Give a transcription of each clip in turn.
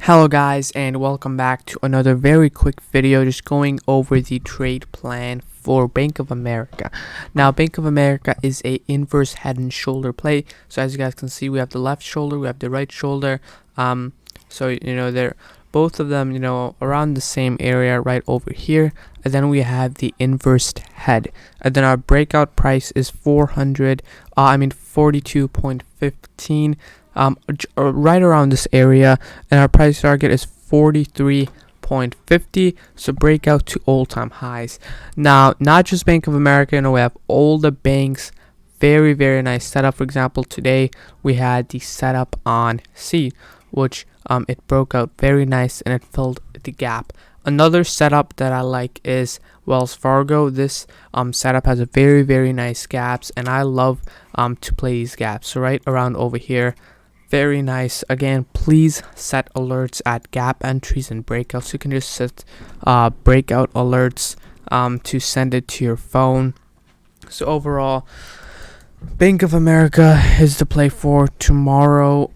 Hello guys, and welcome back to another very quick video just going over the trade plan for Bank of America. Now Bank of America is a inverse head and shoulder play. So as you guys can see, we have the left shoulder, we have the right shoulder. So they're both of them around the same area right over here, and then we have the inversed head, and then our breakout price is 42.15, right around this area, and our price target is 43.50. So breakout to all-time highs. Now not just Bank of America, we have all the banks. Very nice setup. For example, today we had the setup on C, which it broke out very nice and it filled the gap. Another setup that I like is Wells Fargo. This setup has a very nice gaps, and I love to play these gaps. So right around over here, very nice. Again, please set alerts at gap entries and breakouts. You can just set breakout alerts to send it to your phone. So overall, Bank of America is the play for tomorrow.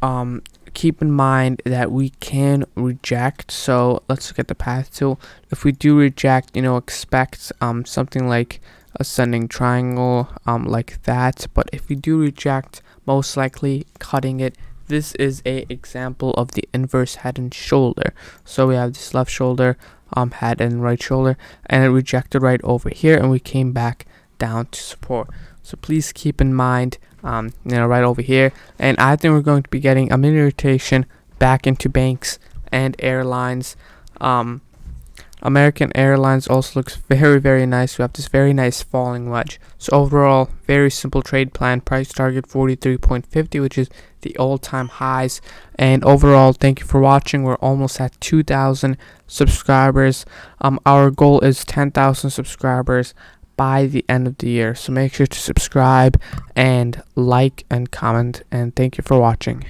Keep in mind that we can reject, so let's look at the path tool. If we do reject, expect something like ascending triangle, like that. But if we do reject, most likely cutting it. This is a example of the inverse head and shoulder. So we have this left shoulder, head, and right shoulder, and it rejected right over here, and we came back down to support. So please keep in mind, right over here. And I think we're going to be getting a mini rotation back into banks and airlines. American Airlines also looks very nice. We have this very nice falling wedge. So overall, very simple trade plan. Price target 43.50, which is the all-time highs. And overall, thank you for watching. We're almost at 2,000 subscribers. Our goal is 10,000 subscribers by the end of the year. So make sure to subscribe and like and comment, and thank you for watching.